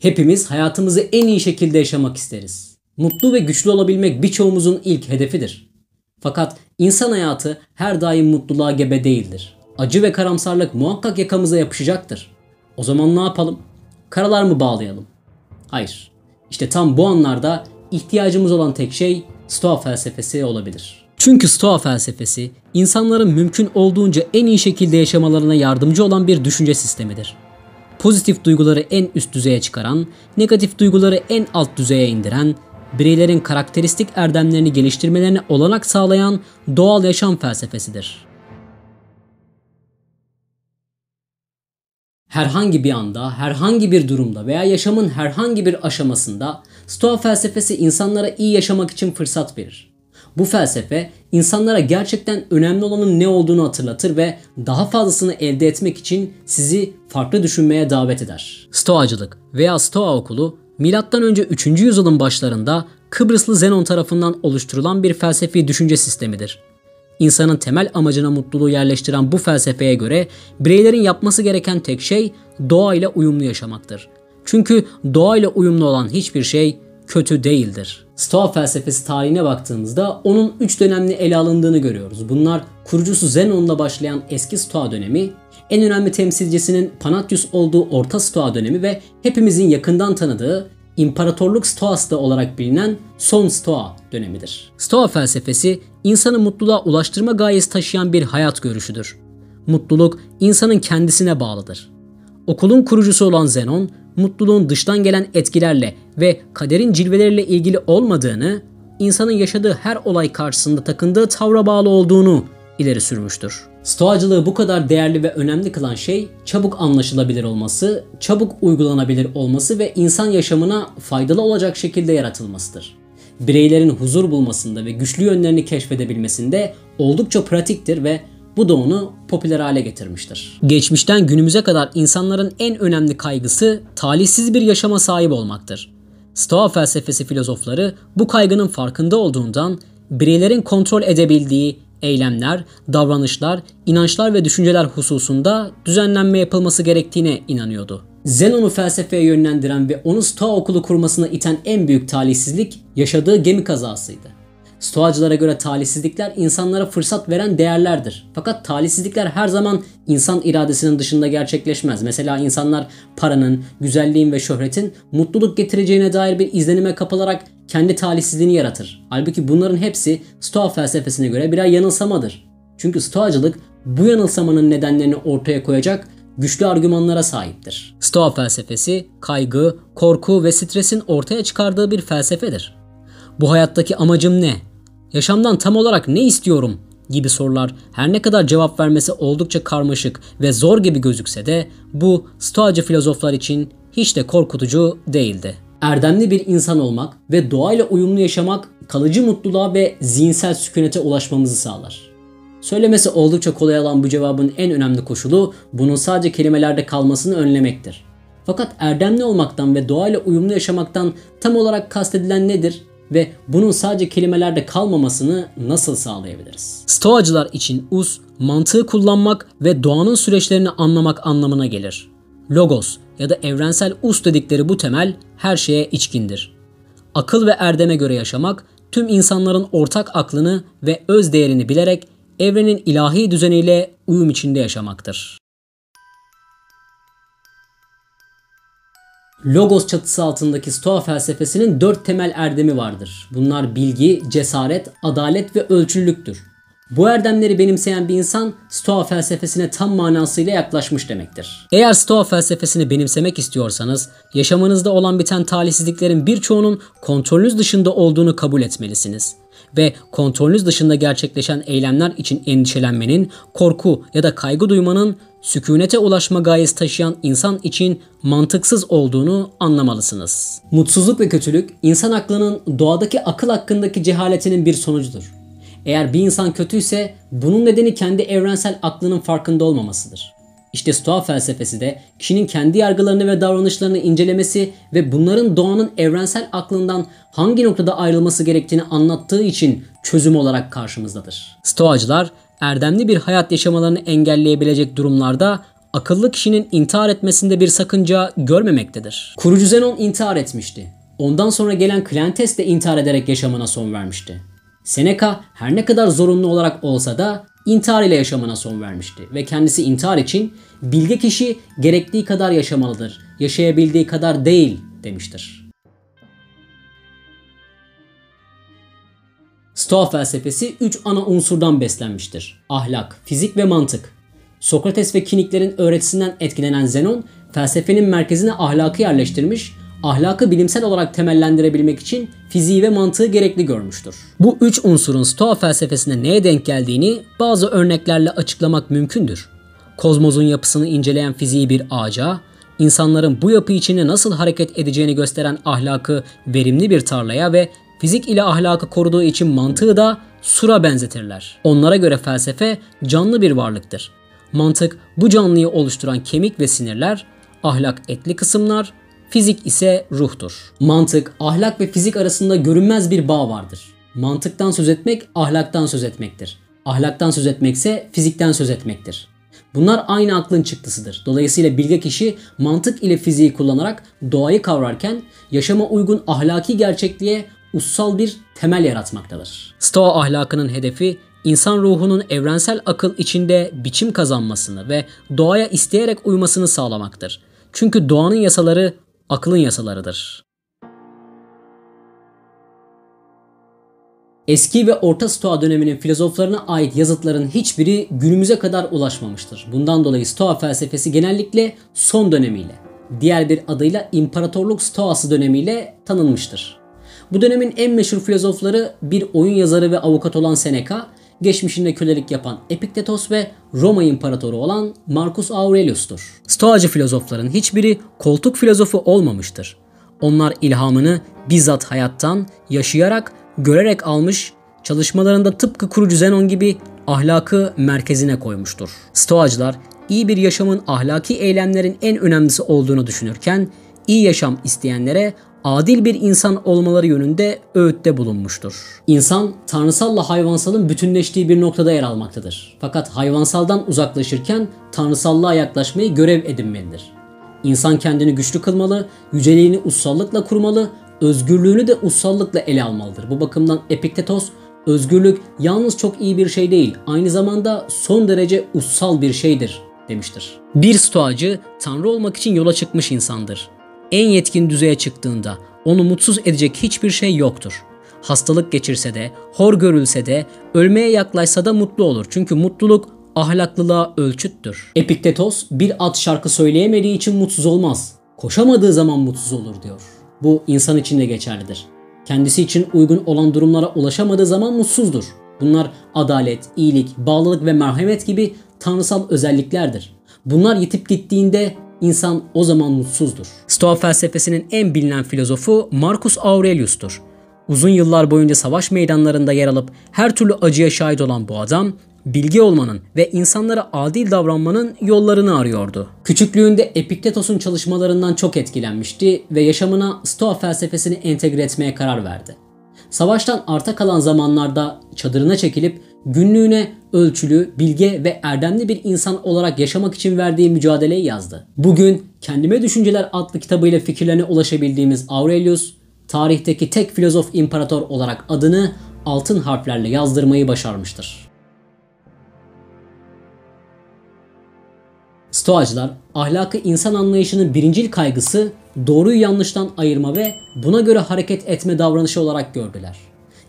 Hepimiz hayatımızı en iyi şekilde yaşamak isteriz. Mutlu ve güçlü olabilmek birçoğumuzun ilk hedefidir. Fakat insan hayatı her daim mutluluğa gebe değildir. Acı ve karamsarlık muhakkak yakamıza yapışacaktır. O zaman ne yapalım? Karalar mı bağlayalım? Hayır. İşte tam bu anlarda ihtiyacımız olan tek şey Stoa felsefesi olabilir. Çünkü Stoa felsefesi insanların mümkün olduğunca en iyi şekilde yaşamalarına yardımcı olan bir düşünce sistemidir. Pozitif duyguları en üst düzeye çıkaran, negatif duyguları en alt düzeye indiren, bireylerin karakteristik erdemlerini geliştirmelerine olanak sağlayan doğal yaşam felsefesidir. Herhangi bir anda, herhangi bir durumda veya yaşamın herhangi bir aşamasında Stoa felsefesi insanlara iyi yaşamak için fırsat verir. Bu felsefe insanlara gerçekten önemli olanın ne olduğunu hatırlatır ve daha fazlasını elde etmek için sizi farklı düşünmeye davet eder. Stoacılık veya Stoa okulu M.Ö. 3. yüzyılın başlarında Kıbrıslı Zenon tarafından oluşturulan bir felsefi düşünce sistemidir. İnsanın temel amacına mutluluğu yerleştiren bu felsefeye göre bireylerin yapması gereken tek şey doğayla uyumlu yaşamaktır. Çünkü doğayla uyumlu olan hiçbir şey kötü değildir. Stoa felsefesi tarihine baktığımızda onun 3 dönemli ele alındığını görüyoruz. Bunlar kurucusu Zenon'la başlayan eski Stoa dönemi, en önemli temsilcisinin Panatheus olduğu Orta Stoa dönemi ve hepimizin yakından tanıdığı İmparatorluk Stoası olarak bilinen Son Stoa dönemidir. Stoa felsefesi insanı mutluluğa ulaştırma gayesi taşıyan bir hayat görüşüdür. Mutluluk insanın kendisine bağlıdır. Okulun kurucusu olan Zenon, mutluluğun dıştan gelen etkilerle ve kaderin cilveleriyle ilgili olmadığını, insanın yaşadığı her olay karşısında takındığı tavra bağlı olduğunu ileri sürmüştür. Stoacılığı bu kadar değerli ve önemli kılan şey çabuk anlaşılabilir olması, çabuk uygulanabilir olması ve insan yaşamına faydalı olacak şekilde yaratılmasıdır. Bireylerin huzur bulmasında ve güçlü yönlerini keşfedebilmesinde oldukça pratiktir ve bu da onu popüler hale getirmiştir. Geçmişten günümüze kadar insanların en önemli kaygısı talihsiz bir yaşama sahip olmaktır. Stoa felsefesi filozofları bu kaygının farkında olduğundan bireylerin kontrol edebildiği eylemler, davranışlar, inançlar ve düşünceler hususunda düzenlenme yapılması gerektiğine inanıyordu. Zenon'u felsefeye yönlendiren ve onu Stoa okulu kurmasına iten en büyük talihsizlik yaşadığı gemi kazasıydı. Stoacılara göre talihsizlikler insanlara fırsat veren değerlerdir. Fakat talihsizlikler her zaman insan iradesinin dışında gerçekleşmez. Mesela insanlar paranın, güzelliğin ve şöhretin mutluluk getireceğine dair bir izlenime kapılarak kendi talihsizliğini yaratır. Halbuki bunların hepsi Stoa felsefesine göre birer yanılsamadır. Çünkü Stoacılık bu yanılsamanın nedenlerini ortaya koyacak güçlü argümanlara sahiptir. Stoa felsefesi kaygı, korku ve stresin ortaya çıkardığı bir felsefedir. Bu hayattaki amacım ne? Yaşamdan tam olarak ne istiyorum? Gibi sorular her ne kadar cevap vermesi oldukça karmaşık ve zor gibi gözükse de bu Stoacı filozoflar için hiç de korkutucu değildi. Erdemli bir insan olmak ve doğayla uyumlu yaşamak kalıcı mutluluğa ve zihinsel sükunete ulaşmamızı sağlar. Söylemesi oldukça kolay olan bu cevabın en önemli koşulu bunun sadece kelimelerde kalmasını önlemektir. Fakat erdemli olmaktan ve doğayla uyumlu yaşamaktan tam olarak kastedilen nedir? Ve bunun sadece kelimelerde kalmamasını nasıl sağlayabiliriz? Stoacılar için us, mantığı kullanmak ve doğanın süreçlerini anlamak anlamına gelir. Logos ya da evrensel us dedikleri bu temel her şeye içkindir. Akıl ve erdeme göre yaşamak, tüm insanların ortak aklını ve öz değerini bilerek evrenin ilahi düzeniyle uyum içinde yaşamaktır. Logos çatısı altındaki Stoa felsefesinin 4 temel erdemi vardır. Bunlar bilgi, cesaret, adalet ve ölçülülüktür. Bu erdemleri benimseyen bir insan Stoa felsefesine tam manasıyla yaklaşmış demektir. Eğer Stoa felsefesini benimsemek istiyorsanız, yaşamınızda olan biten talihsizliklerin birçoğunun kontrolünüz dışında olduğunu kabul etmelisiniz. Ve kontrolünüz dışında gerçekleşen eylemler için endişelenmenin, korku ya da kaygı duymanın sükunete ulaşma gayesi taşıyan insan için mantıksız olduğunu anlamalısınız. Mutsuzluk ve kötülük, insan aklının doğadaki akıl hakkındaki cehaletinin bir sonucudur. Eğer bir insan kötüyse bunun nedeni kendi evrensel aklının farkında olmamasıdır. İşte Stoa felsefesi de kişinin kendi yargılarını ve davranışlarını incelemesi ve bunların doğanın evrensel aklından hangi noktada ayrılması gerektiğini anlattığı için çözüm olarak karşımızdadır. Stoacılar erdemli bir hayat yaşamalarını engelleyebilecek durumlarda akıllı kişinin intihar etmesinde bir sakınca görmemektedir. Kurucu Zenon intihar etmişti. Ondan sonra gelen Kleantes de intihar ederek yaşamına son vermişti. Seneca her ne kadar zorunlu olarak olsa da intihar ile yaşamına son vermişti ve kendisi intihar için bilge kişi gerektiği kadar yaşamalıdır, yaşayabildiği kadar değil demiştir. Stoa felsefesi 3 ana unsurdan beslenmiştir: ahlak, fizik ve mantık. Sokrates ve Kiniklerin öğretisinden etkilenen Zenon, felsefenin merkezine ahlakı yerleştirmiş, ahlakı bilimsel olarak temellendirebilmek için fiziği ve mantığı gerekli görmüştür. Bu 3 unsurun Stoa felsefesine neye denk geldiğini bazı örneklerle açıklamak mümkündür. Kozmosun yapısını inceleyen fiziği bir ağaca, insanların bu yapı içinde nasıl hareket edeceğini gösteren ahlakı verimli bir tarlaya ve fizik ile ahlakı koruduğu için mantığı da sura benzetirler. Onlara göre felsefe canlı bir varlıktır. Mantık bu canlıyı oluşturan kemik ve sinirler, ahlak etli kısımlar, fizik ise ruhtur. Mantık, ahlak ve fizik arasında görünmez bir bağ vardır. Mantıktan söz etmek ahlaktan söz etmektir. Ahlaktan söz etmekse fizikten söz etmektir. Bunlar aynı aklın çıktısıdır. Dolayısıyla bilge kişi mantık ile fiziği kullanarak doğayı kavrarken yaşama uygun ahlaki gerçekliğe ussal bir temel yaratmaktadır. Stoa ahlakının hedefi insan ruhunun evrensel akıl içinde biçim kazanmasını ve doğaya isteyerek uymasını sağlamaktır. Çünkü doğanın yasaları aklın yasalarıdır. Eski ve Orta Stoa döneminin filozoflarına ait yazıtların hiçbiri günümüze kadar ulaşmamıştır. Bundan dolayı Stoa felsefesi genellikle son dönemiyle, diğer bir adıyla İmparatorluk Stoası dönemiyle tanınmıştır. Bu dönemin en meşhur filozofları bir oyun yazarı ve avukat olan Seneca, geçmişinde kölelik yapan Epiktetos ve Roma İmparatoru olan Marcus Aurelius'tur. Stoacı filozofların hiçbiri koltuk filozofu olmamıştır. Onlar ilhamını bizzat hayattan, yaşayarak, görerek almış, çalışmalarında tıpkı kurucu Zenon gibi ahlakı merkezine koymuştur. Stoacılar iyi bir yaşamın ahlaki eylemlerin en önemlisi olduğunu düşünürken, iyi yaşam isteyenlere adil bir insan olmaları yönünde öğütte bulunmuştur. İnsan, tanrısalla hayvansalın bütünleştiği bir noktada yer almaktadır. Fakat hayvansaldan uzaklaşırken tanrısallığa yaklaşmayı görev edinmelidir. İnsan kendini güçlü kılmalı, yüceliğini ussallıkla kurmalı, özgürlüğünü de ussallıkla ele almalıdır. Bu bakımdan Epiktetos, özgürlük yalnız çok iyi bir şey değil, aynı zamanda son derece ussal bir şeydir demiştir. Bir stoacı, tanrı olmak için yola çıkmış insandır. En yetkin düzeye çıktığında onu mutsuz edecek hiçbir şey yoktur. Hastalık geçirse de, hor görülse de, ölmeye yaklaşsa da mutlu olur. Çünkü mutluluk ahlaklılığa ölçüttür. Epiktetos bir at şarkı söyleyemediği için mutsuz olmaz. Koşamadığı zaman mutsuz olur diyor. Bu insan için de geçerlidir. Kendisi için uygun olan durumlara ulaşamadığı zaman mutsuzdur. Bunlar adalet, iyilik, bağlılık ve merhamet gibi tanrısal özelliklerdir. Bunlar yitip gittiğinde İnsan o zaman mutsuzdur. Stoa felsefesinin en bilinen filozofu Marcus Aurelius'tur. Uzun yıllar boyunca savaş meydanlarında yer alıp her türlü acıya şahit olan bu adam, bilge olmanın ve insanlara adil davranmanın yollarını arıyordu. Küçüklüğünde Epiktetos'un çalışmalarından çok etkilenmişti ve yaşamına Stoa felsefesini entegre etmeye karar verdi. Savaştan arta kalan zamanlarda çadırına çekilip günlüğüne ölçülü, bilge ve erdemli bir insan olarak yaşamak için verdiği mücadeleyi yazdı. Bugün Kendime Düşünceler adlı kitabıyla fikirlerine ulaşabildiğimiz Aurelius, tarihteki tek filozof imparator olarak adını altın harflerle yazdırmayı başarmıştır. Stoacılar, ahlakı insan anlayışının birincil kaygısı doğruyu yanlıştan ayırma ve buna göre hareket etme davranışı olarak gördüler.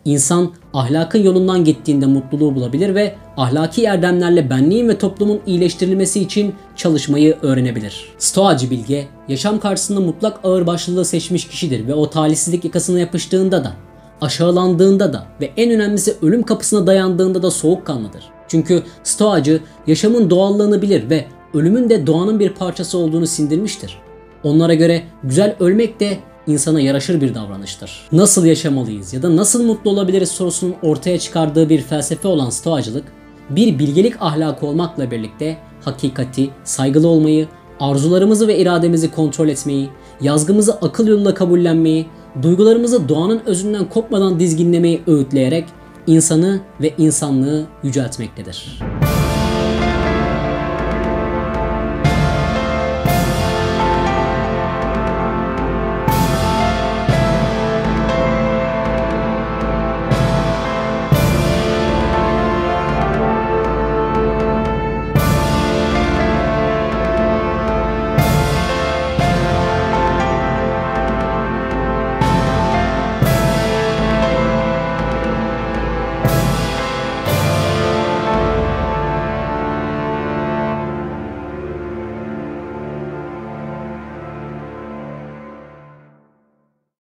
İnsan ahlakın yolundan gittiğinde mutluluğu bulabilir ve ahlaki erdemlerle benliğin ve toplumun iyileştirilmesi için çalışmayı öğrenebilir. Stoacı bilge, yaşam karşısında mutlak ağırbaşlılığı seçmiş kişidir ve o talihsizlik yakasına yapıştığında da, aşağılandığında da ve en önemlisi ölüm kapısına dayandığında da soğukkanlıdır. Çünkü Stoacı yaşamın doğallığını bilir ve ölümün de doğanın bir parçası olduğunu sindirmiştir. Onlara göre güzel ölmek de insana yaraşır bir davranıştır. Nasıl yaşamalıyız ya da nasıl mutlu olabiliriz sorusunun ortaya çıkardığı bir felsefe olan Stoacılık, bir bilgelik ahlakı olmakla birlikte hakikati, saygılı olmayı, arzularımızı ve irademizi kontrol etmeyi, yazgımızı akıl yoluyla kabullenmeyi, duygularımızı doğanın özünden kopmadan dizginlemeyi öğütleyerek insanı ve insanlığı yüceltmektedir.